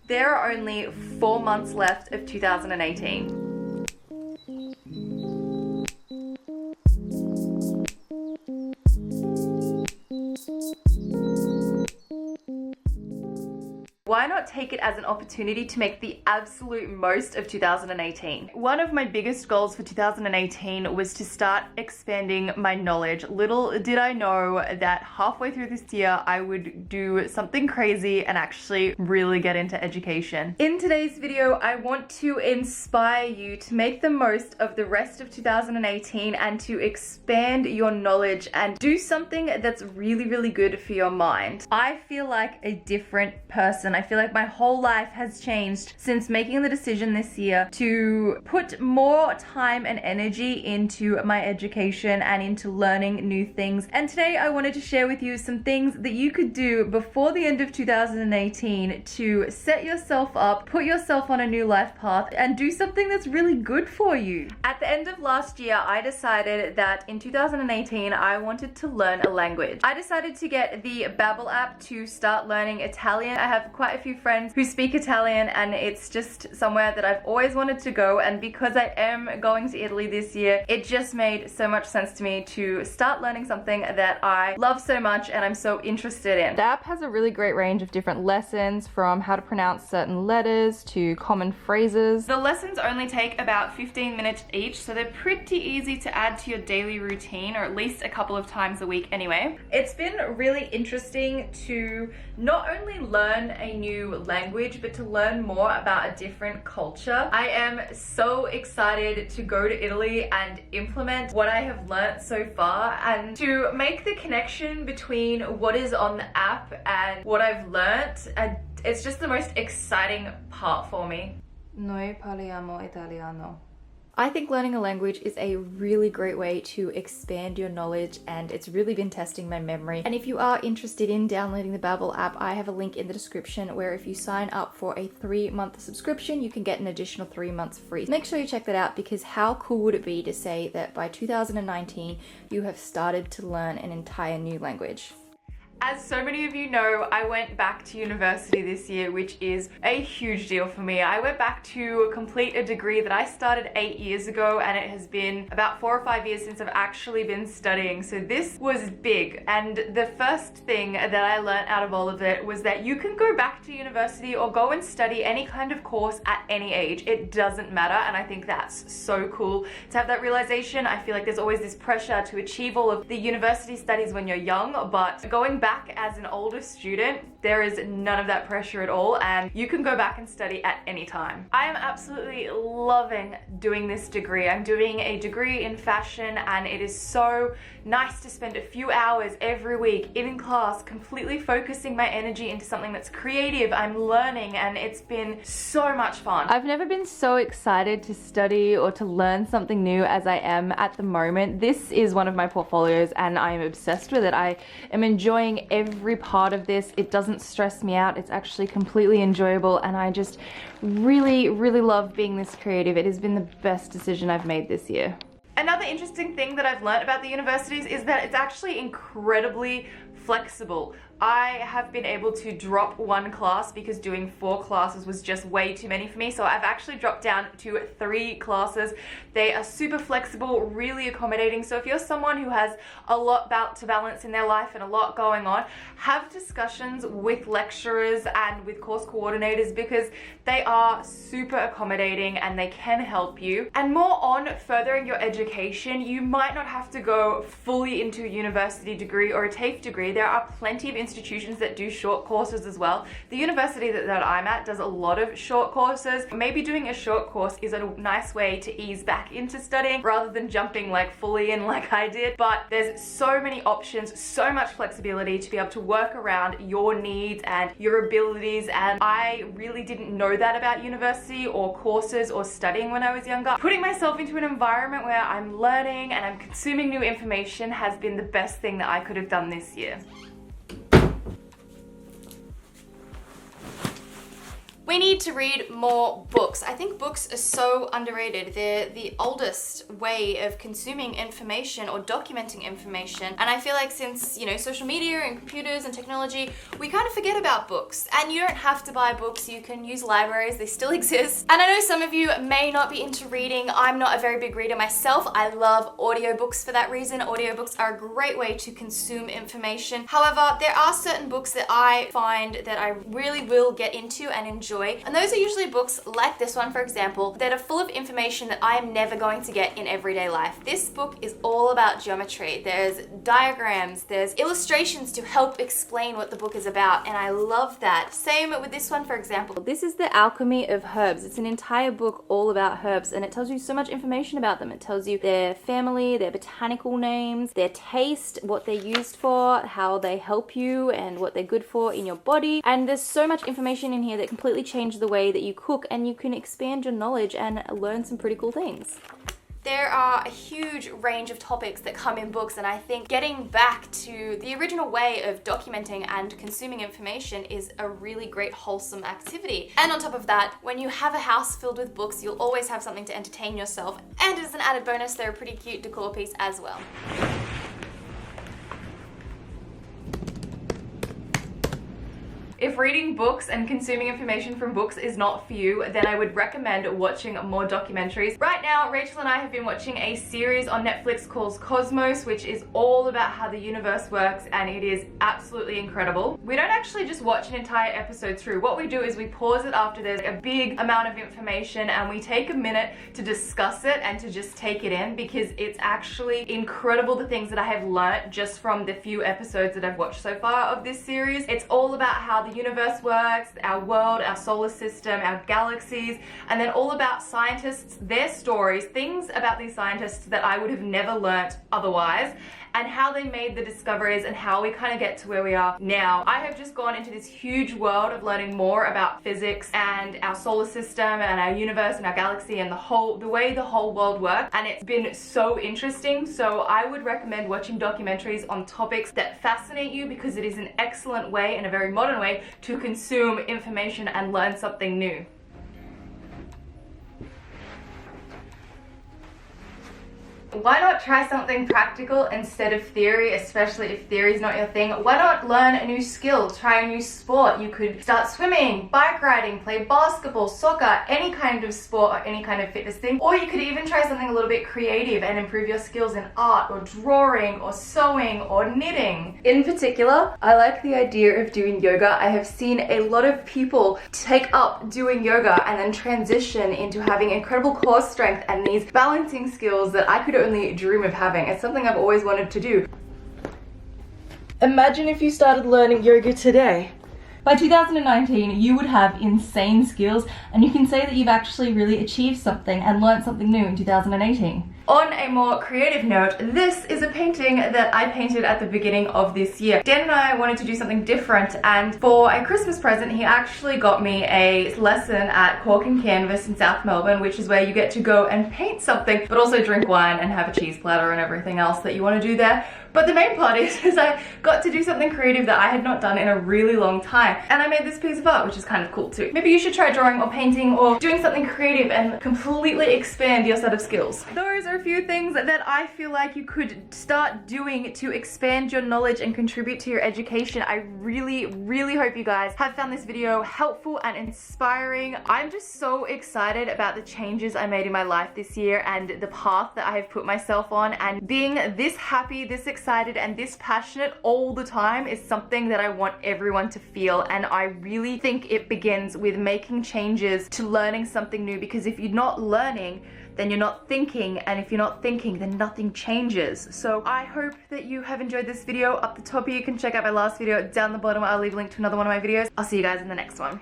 There are only 4 months left of 2018. Why not take it as an opportunity to make the absolute most of 2018? One of my biggest goals for 2018 was to start expanding my knowledge. Little did I know that halfway through this year, I would do something crazy and actually really get into education. In today's video, I want to inspire you to make the most of the rest of 2018 and to expand your knowledge and do something that's really, really good for your mind. I feel like a different person. I feel like my whole life has changed since making the decision this year to put more time and energy into my education and into learning new things. And today I wanted to share with you some things that you could do before the end of 2018 to set yourself up, put yourself on a new life path, and do something that's really good for you. At the end of last year, I decided that in 2018, I wanted to learn a language. I decided to get the Babbel app to start learning Italian. I have quite a few friends who speak Italian, and it's just somewhere that I've always wanted to go, and because I am going to Italy this year, it just made so much sense to me to start learning something that I love so much and I'm so interested in. The app has a really great range of different lessons, from how to pronounce certain letters to common phrases. The lessons only take about 15 minutes each, so they're pretty easy to add to your daily routine, or at least a couple of times a week anyway. It's been really interesting to not only learn a new language, but to learn more about a different culture. I am so excited to go to Italy and implement what I have learnt so far, and to make the connection between what is on the app and what I've learnt. It's just the most exciting part for me. Noi parliamo italiano. I think learning a language is a really great way to expand your knowledge, and it's really been testing my memory. And if you are interested in downloading the Babbel app, I have a link in the description where if you sign up for a 3-month subscription, you can get an additional 3 months free. Make sure you check that out, because how cool would it be to say that by 2019, you have started to learn an entire new language? As so many of you know, I went back to university this year, which is a huge deal for me. I went back to complete a degree that I started 8 years ago, and it has been about 4 or 5 years since I've actually been studying. So this was big. And the first thing that I learned out of all of it was that you can go back to university or go and study any kind of course at any age. It doesn't matter. And I think that's so cool to have that realization. I feel like there's always this pressure to achieve all of the university studies when you're young, but going back as an older student, there is none of that pressure at all, and you can go back and study at any time. I am absolutely loving doing this degree. I'm doing a degree in fashion, and it is so nice to spend a few hours every week in class completely focusing my energy into something that's creative. I'm learning, and it's been so much fun. I've never been so excited to study or to learn something new as I am at the moment. This is one of my portfolios, and I am obsessed with it. I am enjoying every part of this. It doesn't stress me out. It's actually completely enjoyable, and I just really, really love being this creative. It has been the best decision I've made this year. Another interesting thing that I've learned about the universities is that it's actually incredibly flexible. I have been able to drop one class because doing 4 classes was just way too many for me. So I've actually dropped down to 3 classes. They are super flexible, really accommodating. So if you're someone who has a lot to balance in their life and a lot going on, have discussions with lecturers and with course coordinators, because they are super accommodating and they can help you. And more on furthering your education, you might not have to go fully into a university degree or a TAFE degree. There are plenty of institutions that do short courses as well. The university that I'm at does a lot of short courses. Maybe doing a short course is a nice way to ease back into studying rather than jumping like fully in like I did. But there's so many options, so much flexibility to be able to work around your needs and your abilities, and I really didn't know that about university or courses or studying when I was younger. Putting myself into an environment where I'm learning and I'm consuming new information has been the best thing that I could have done this year. We need to read more books. I think books are so underrated. They're the oldest way of consuming information or documenting information. And I feel like since, you know, social media and computers and technology, we kind of forget about books. And you don't have to buy books. You can use libraries. They still exist. And I know some of you may not be into reading. I'm not a very big reader myself. I love audiobooks for that reason. Audiobooks are a great way to consume information. However, there are certain books that I find that I really will get into and enjoy. And those are usually books like this one, for example, that are full of information that I am never going to get in everyday life. This book is all about geometry. There's diagrams, there's illustrations to help explain what the book is about, and I love that. Same with this one, for example. This is The Alchemy of Herbs. It's an entire book all about herbs, and it tells you so much information about them. It tells you their family, their botanical names, their taste, what they're used for, how they help you, and what they're good for in your body. And there's so much information in here that completely changes the way that you cook, and you can expand your knowledge and learn some pretty cool things. There are a huge range of topics that come in books, and I think getting back to the original way of documenting and consuming information is a really great wholesome activity. And on top of that, when you have a house filled with books, you'll always have something to entertain yourself. And as an added bonus, they're a pretty cute decor piece as well. If reading books and consuming information from books is not for you, then I would recommend watching more documentaries. Right now, Rachel and I have been watching a series on Netflix called Cosmos, which is all about how the universe works, and it is absolutely incredible. We don't actually just watch an entire episode through. What we do is we pause it after there's a big amount of information, and we take a minute to discuss it and to just take it in, because it's actually incredible the things that I have learnt just from the few episodes that I've watched so far of this series. It's all about how the universe works, our world, our solar system, our galaxies, and then all about scientists, their stories, things about these scientists that I would have never learnt otherwise, and how they made the discoveries and how we kind of get to where we are now. I have just gone into this huge world of learning more about physics and our solar system and our universe and our galaxy and the way the whole world works, and it's been so interesting. So I would recommend watching documentaries on topics that fascinate you, because it is an excellent way and a very modern way to consume information and learn something new. Why not try something practical instead of theory, especially if theory is not your thing? Why not learn a new skill, try a new sport? You could start swimming, bike riding, play basketball, soccer, any kind of sport or any kind of fitness thing. Or you could even try something a little bit creative and improve your skills in art or drawing or sewing or knitting. In particular, I like the idea of doing yoga. I have seen a lot of people take up doing yoga and then transition into having incredible core strength and these balancing skills that I could only dream of having. It's something I've always wanted to do. Imagine if you started learning yoga today. By 2019, you would have insane skills, and you can say that you've actually really achieved something and learned something new in 2018. On a more creative note, this is a painting that I painted at the beginning of this year. Dan and I wanted to do something different, and for a Christmas present, he actually got me a lesson at Cork and Canvas in South Melbourne, which is where you get to go and paint something, but also drink wine and have a cheese platter and everything else that you want to do there. But the main part is I got to do something creative that I had not done in a really long time. And I made this piece of art, which is kind of cool too. Maybe you should try drawing or painting or doing something creative and completely expand your set of skills. Those are a few things that I feel like you could start doing to expand your knowledge and contribute to your education. I really, really hope you guys have found this video helpful and inspiring. I'm just so excited about the changes I made in my life this year and the path that I have put myself on, and being this happy, this excited, and this passionate all the time is something that I want everyone to feel. And I really think it begins with making changes to learning something new, because if you're not learning, then you're not thinking, and if you're not thinking, then nothing changes. So I hope that you have enjoyed this video. Up the top here, you can check out my last video. Down the bottom, I'll leave a link to another one of my videos. I'll see you guys in the next one.